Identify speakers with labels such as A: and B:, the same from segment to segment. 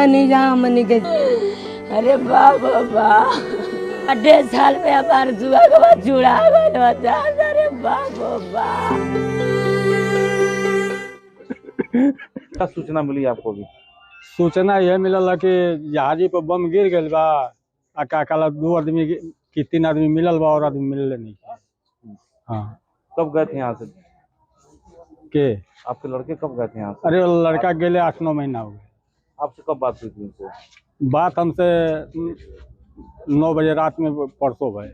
A: निजाम के अरे बाबा 1.5 साल में हमारे जुआ के बाद जुड़ा गए। अरे बाबा
B: क्या सूचना मिली आपको भी?
C: सूचना यह मिलल कि जहाजी पर बम गिर गई बा। का काला 2 आदमी की 3 आदमी मिलल बा और आदमी मिलल नहीं। हाँ।
B: कब गए थे यहाँ से?
C: के
B: आपके लड़के कब गए थे यहाँ से?
C: अरे लड़का गेले 8-9 महीना हो गए।
B: आपसे कब बात हुई थी उनसे?
C: बात हमसे 9 बजे रात में परसों भाई।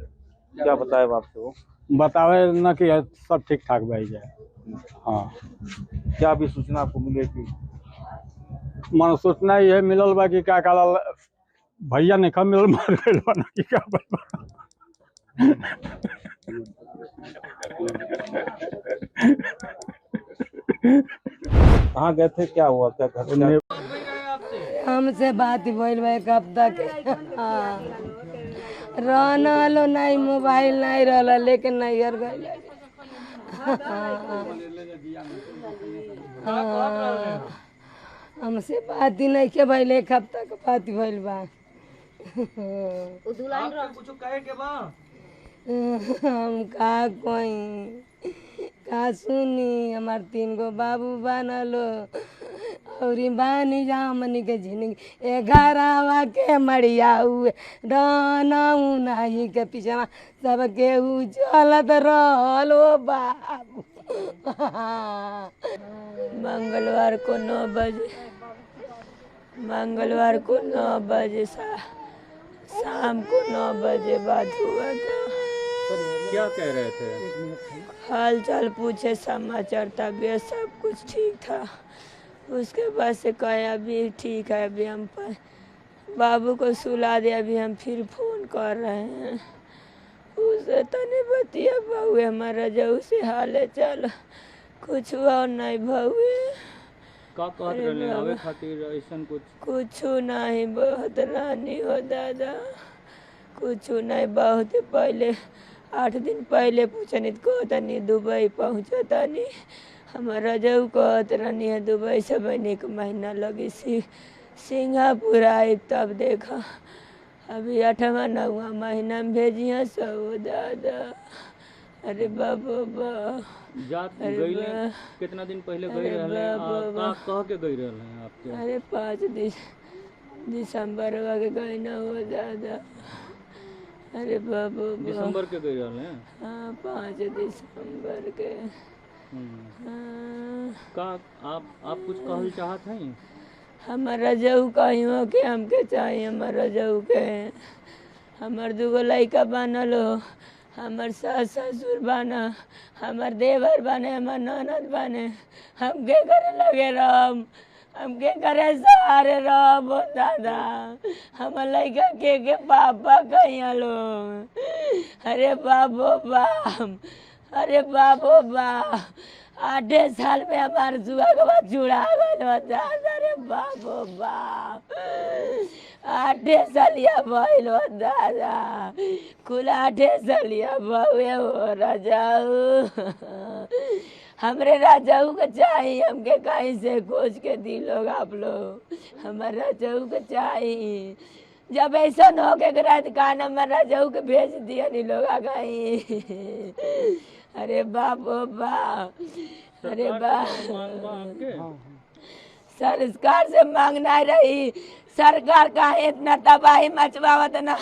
B: क्या बताए आपसे वो?
C: बतावे न कि सब ठीक ठाक भाई जाए। हाँ।
B: क्या अभी सूचना आपको मिली कि
C: मन सूचना यह मिलल बा कि का काला भैया नहीं कम मिलल मार गइल बा कि का
B: कहाँ गए थे, क्या हुआ, क्या घर
A: हमसे बात भइल बा एक हफ्ता के। रहना लो नहीं, मोबाइल नहीं रहला, लेकिन नहीं हर गइल। हमसे बात ही नहीं के भइल, एक हफ्ता के बात भइल बा। हम का कोई का सुनी, हमार 3 गो बाबू बनलो और बानी जामनी के जिंदगी 11 के मरिया हुए रहनाऊ नहीं के पीछे सब केहू चलत रहलो बाबू। मंगलवार को 9 बजे, मंगलवार को 9 बजे शाम को 9 बजे बात हुआ था।
C: क्या कह रहे थे?
A: हाल चाल पूछे, समाचार, तबीयत सब कुछ ठीक था। उसके बाद से कहा अभी ठीक है, अभी हम बाबू को सुला दे, अभी हम फिर फोन कर रहे हैं। उसे तने बतिया बहुए हमारा जो से हाल चल कुछ हुआ नहीं बहुए कुछ नहीं, बहुत रानी हो दादा, कुछ नहीं। बहुत पहले 8 दिन पहले पूछनी को तनी दुबई पहुँचो तनी, हमारा जो कहत रहनी है दुबई से 1 महीना लगी सिंगापुर आई, तब देखा अभी 8वां 9वां महीना में भेजिए सो दादा। अरे बाबा
D: कितना दिन पहले गई रहले कह के गई रहले आपके?
A: अरे 5 दिसंबर के गई ना हो दादा। अरे बाबा
D: दिसंबर के गई रहले?
A: हाँ 5 दिसंबर के।
D: का आप कुछ कहल चाहत हैं?
A: हमारा जऊ कहियो के हमके चाहिए, हमारा जऊ के हमार 2 गो लड़का बनल हो, हमार सास ससुर बना, हमार देवर बने, हमार ननद बने, हमके करे लगे राम, हमके करे सहारे राम दादा। हमार लड़का के पापा कहिया लो। अरे बाबो बाप, अरे बाबो बाप, 8 साल में हमारे जुआ के बाद जुड़ा गए दादा। अरे बाबो बाप, 8 सालिया भइल दादा, कुल 8 सालिया बहुए हो राजाऊ। हमरे राजाऊ के चाहिए, हमके कहीं से खोज के दी लोग आप लोग, हमारे राजाऊ के चाहिए। जब ऐसा न हो के रात कान हमारे राजाऊ के भेज दिया नहीं लोग आ गई। अरे बाबो बाप, अरे सरकार से मांगना रही, सरकार का इतना तबाही मचवावत ना,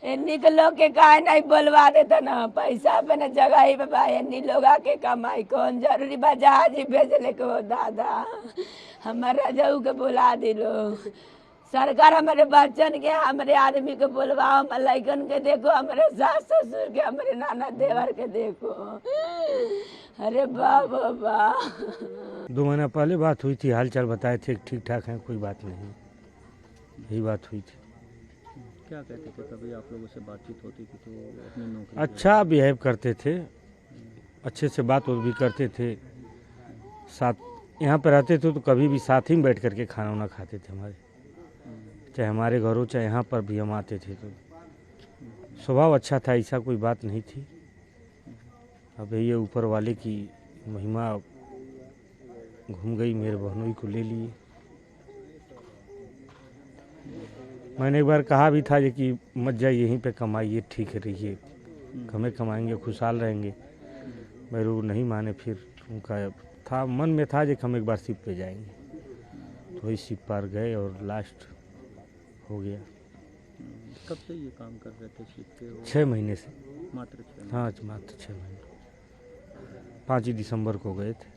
A: इन्हीं के लोग के काहे नहीं बोलवा देता ना, पैसा पे न जगह ही पे भाई, इन्हीं लोग आके कमाई कौन जरूरी बा जहाज भेजले को दादा। हमारा जाऊ के बुला दिलो सरकार, हमारे बच्चन के, हमारे आदमी के बोलवाओ, मलाइकन के देखो, हमारे सास ससुर के, हमारे नाना देवर के देखो। अरे बाबा बा
E: 2 महीना पहले बात हुई थी, हाल चाल बताए थे, ठीक ठाक है, कोई बात नहीं, यही बात हुई थी।
D: क्या कहते थे कभी आप लोगों से बातचीत होती थी तो अपनी नौकरी
E: अच्छा बिहेव करते थे, अच्छे से बात भी करते थे, साथ यहाँ पर रहते थे तो कभी भी साथ ही बैठ करके खाना वाना खाते थे हमारे, चाहे हमारे घरों चाहे यहाँ पर भी हम आते थे तो स्वभाव अच्छा था, ऐसा कोई बात नहीं थी। अब ये ऊपर वाले की महिमा घूम गई, मेरे बहनोई को ले लिए। मैंने एक बार कहा भी था कि मत जाइए, यहीं पे कमाइए, ठीक है रहिए, हमें कमाएंगे, खुशहाल रहेंगे। मेरे वो नहीं माने। फिर उनका था मन में था कि हम एक बार शिप पे जाएंगे, तो वही शिप पार गए और लास्ट हो गया।
D: कब से ये काम कर रहे थे शिप पे?
E: 6 महीने से।
D: मात्र 6 महीने?
E: हाँ, मात्र 6 महीने। 5 दिसंबर को गए थे।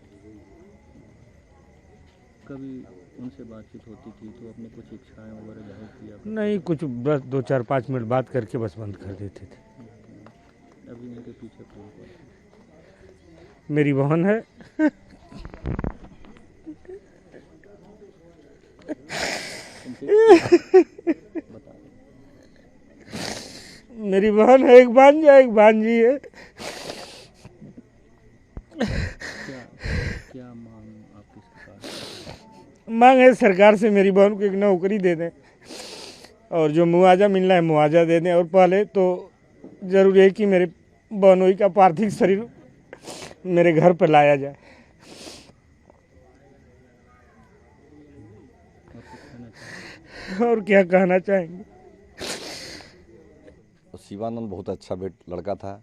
D: कभी उनसे बातचीत होती थी तो अपने कुछ इच्छाएं वगैरह जाहिर किया?
E: नहीं, कुछ बस 2-4-5 मिनट बात करके बस बंद कर देते थे।
D: अभी उनके पीछे कौन कौन है?
E: मेरी बहन है,
D: बता दें।
E: मेरी बहन है, एक भांजा, एक भांजी है।
D: क्या क्या मांग आपकी सरकार से?
E: मांग है सरकार से मेरी बहन को एक नौकरी दे दें और जो मुआवजा मिलना है मुआवजा दे दें। और पहले तो जरूरी है कि मेरे बहनोई का पार्थिव शरीर मेरे घर पर लाया जाए। और क्या कहना चाहेंगे?
F: शिवानंद बहुत अच्छा लड़का था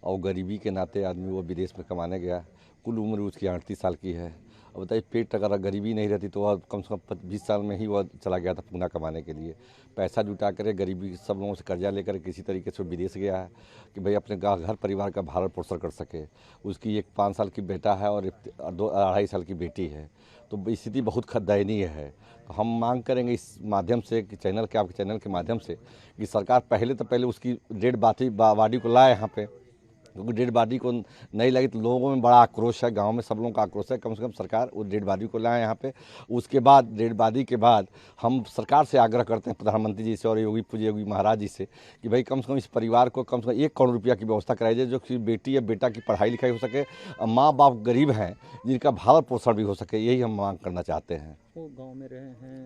F: और गरीबी के नाते आदमी वो विदेश में कमाने गया। कुल उम्र उसकी 38 साल की है। अब बताइए, पेट अगर गरीबी नहीं रहती तो वह कम से कम 20 साल में ही वह चला गया था पूना कमाने के लिए। पैसा जुटा कर गरीबी सब लोगों से कर्जा लेकर किसी तरीके से विदेश गया है कि भाई अपने घर परिवार का भरण पोषण कर सके। उसकी एक 5 साल की बेटा है और 2-2.5 साल की बेटी है। तो स्थिति बहुत दयनीय है। तो हम मांग करेंगे इस माध्यम से कि आपके चैनल के माध्यम से कि सरकार पहले उसकी डेड बॉडी को लाए यहाँ पे, क्योंकि डेड बॉडी को नहीं लगी तो लोगों में बड़ा आक्रोश है, गांव में सब लोगों का आक्रोश है। कम से कम सरकार वो डेड बॉडी को लाए यहाँ पे। उसके बाद डेड बॉडी के बाद हम सरकार से आग्रह करते हैं, प्रधानमंत्री जी से और योगी महाराज जी से, कि भाई कम से कम इस परिवार को कम से कम 1 करोड़ रुपया की व्यवस्था कराई जाए, जो कि बेटी या बेटा की पढ़ाई लिखाई हो सके, माँ बाप गरीब हैं जिनका भरण पोषण भी हो सके। यही हम मांग करना चाहते हैं।
D: वो गांव में रहे हैं,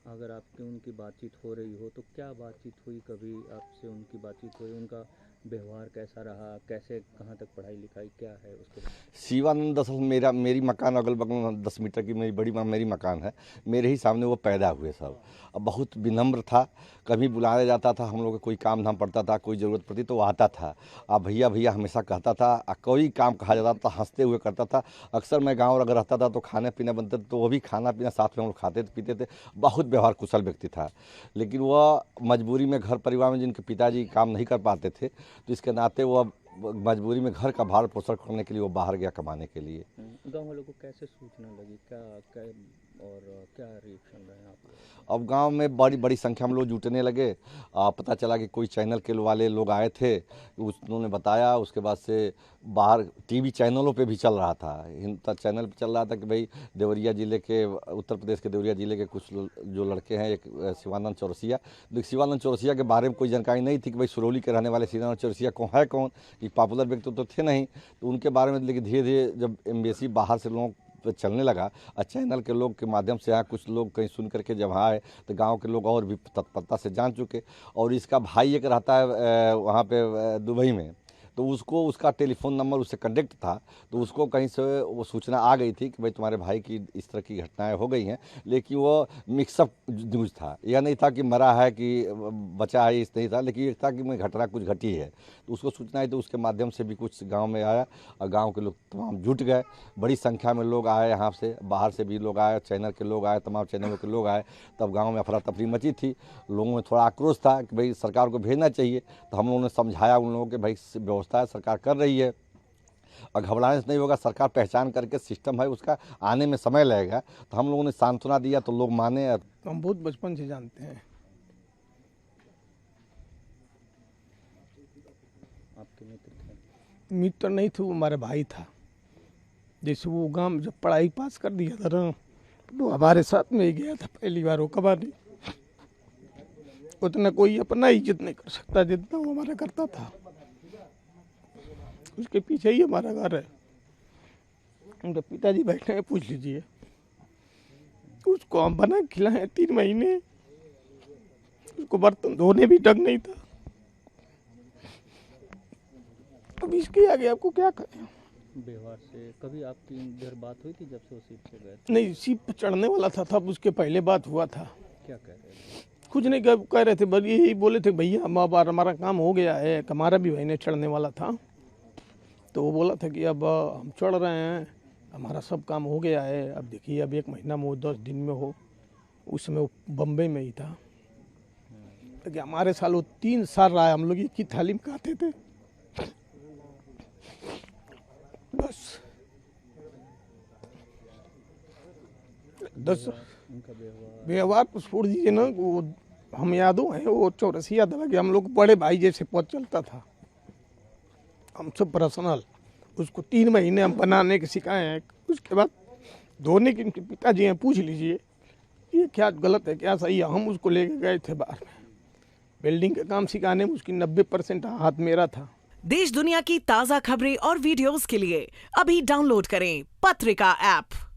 D: अगर आपकी उनकी बातचीत हो रही हो तो क्या बातचीत हुई? कभी आपसे उनकी बातचीत हुई? उनका व्यवहार कैसा रहा? कैसे, कहाँ तक पढ़ाई लिखाई क्या है उसके बाद?
F: शिवानंद दरअसल मेरी मकान अगल बगल में 10 मीटर की मेरी मकान है। मेरे ही सामने वो पैदा हुए सब। अब बहुत विनम्र था। कभी बुलाया जाता था, हम लोग का कोई काम धाम पड़ता था, कोई ज़रूरत पड़ती तो वो आता था। अब भैया भैया हमेशा कहता था। कोई काम कहा जाता था हंसते हुए करता था। अक्सर मैं गाँव अगर रहता था तो खाने पीना बनते थे तो वो भी खाना पीना साथ में हम लोग खाते पीते थे। बहुत व्यवहार कुशल व्यक्ति था। लेकिन वह मजबूरी में घर परिवार में जिनके पिताजी काम नहीं कर पाते थे तो इसके नाते वो मजबूरी में घर का भार पोषण करने के लिए वो बाहर गया कमाने के लिए।
D: गांव वालों को कैसे सूचना लगी? क्या और क्या रिएक्शन रहे आप लोग?
F: अब गांव में बड़ी बड़ी संख्या में लोग जुटने लगे। पता चला कि कोई चैनल के वाले लोग आए थे, उन्होंने बताया। उसके बाद से बाहर टीवी चैनलों पे भी चल रहा था, हिंद चैनल पे चल रहा था कि भाई देवरिया ज़िले के, उत्तर प्रदेश के देवरिया ज़िले के कुछ जो लड़के हैं, एक शिवानंद चौरसिया। शिवानंद चौरसिया के बारे में कोई जानकारी नहीं थी कि भाई सुरौली के रहने वाले शिवानंद चौरसिया कौन है, कौन कि पॉपुलर व्यक्ति तो थे नहीं। तो उनके बारे में लेकिन धीरे धीरे जब एम्बेसी बाहर से लोगों पे चलने लगा और चैनल के लोग के माध्यम से यहाँ कुछ लोग कहीं सुन करके जब आए तो गांव के लोग और भी तत्परता से जान चुके। और इसका भाई एक रहता है वहाँ पे दुबई में, तो उसको उसका टेलीफोन नंबर उससे कनेक्ट था। तो उसको कहीं से वो सूचना आ गई थी कि भाई तुम्हारे भाई की इस तरह की घटनाएं हो गई हैं। लेकिन वो मिक्सअप न्यूज़ था, यह नहीं था कि मरा है कि बचा है, इस नहीं था। लेकिन ये था कि मैं घटना कुछ घटी है तो उसको सूचना आई। तो उसके माध्यम से भी कुछ गांव में आया और गांव के लोग तमाम जुट गए। बड़ी संख्या में लोग आए, यहाँ से बाहर से भी लोग आए, चैनल के लोग आए, तमाम चैनलों के लोग आए। तब गाँव में अफरा तफरी मची थी। लोगों में थोड़ा आक्रोश था कि भाई सरकार को भेजना चाहिए। तो हम लोगों ने समझाया उन लोगों के भाई व्यवस्था है, सरकार कर रही है और घबराने से नहीं होगा। सरकार पहचान करके सिस्टम है उसका आने में समय लगेगा। तो हम लोगों ने सांत्वना दिया तो लोग माने।
G: हम बहुत बचपन से जानते हैं।
D: आपके मित्र थे?
G: मित्र नहीं थे, वो हमारा भाई था। जैसे वो गांव जब पढ़ाई पास कर दिया था ना तो हमारे साथ में ही गया था पहली बार वो कबाड़ी। उतना कोई अपना इज्जत नहीं कर सकता जितना वो हमारा करता था। उसके पीछे ही हमारा घर है। उनके पिताजी बैठे हैं, पूछ लीजिए। उसको हम बना खिलाए 3 महीने। उसको बर्तन धोने भी ढंग नहीं था। अब इसके आगे आपको क्या करें।
D: व्यवहार से कभी आपकी इधर बात हुई थी जब से वो सीट से गए थे?
G: नहीं, सीट पर चढ़ने वाला था तब उसके पहले बात हुआ था।
D: क्या कह रहे थे?
G: कुछ नहीं कह रहे थे, बस यही बोले थे भैया हम अब हमारा काम हो गया है। हमारा भी भाई ने चढ़ने वाला था तो वो बोला था कि अब हम चढ़ रहे हैं, हमारा सब काम हो गया है। अब देखिए अब 1 महीना में वो 10 दिन में हो, उस समय वो बम्बई में ही था। तो हमारे साल वो 3 साल रहा है, हम लोग एक ही थाली में खाते थे बस। 10
D: उनका
G: व्यवहार को छोड़ दीजिए ना, वो हम यादों हैं वो चौरसिया दवा के हम लोग बड़े भाई जैसे पद चलता था हमसे पर्सनल। उसको 3 महीने हम बनाने के सिखाए हैं। उसके बाद धोने के पिताजी हैं, पूछ लीजिए ये क्या गलत है क्या सही है। हम उसको लेके गए थे बाहर में, वेल्डिंग का काम सिखाने में उसकी 90% हाथ मेरा था।
H: देश दुनिया की ताज़ा खबरें और वीडियोस के लिए अभी डाउनलोड करें पत्रिका ऐप।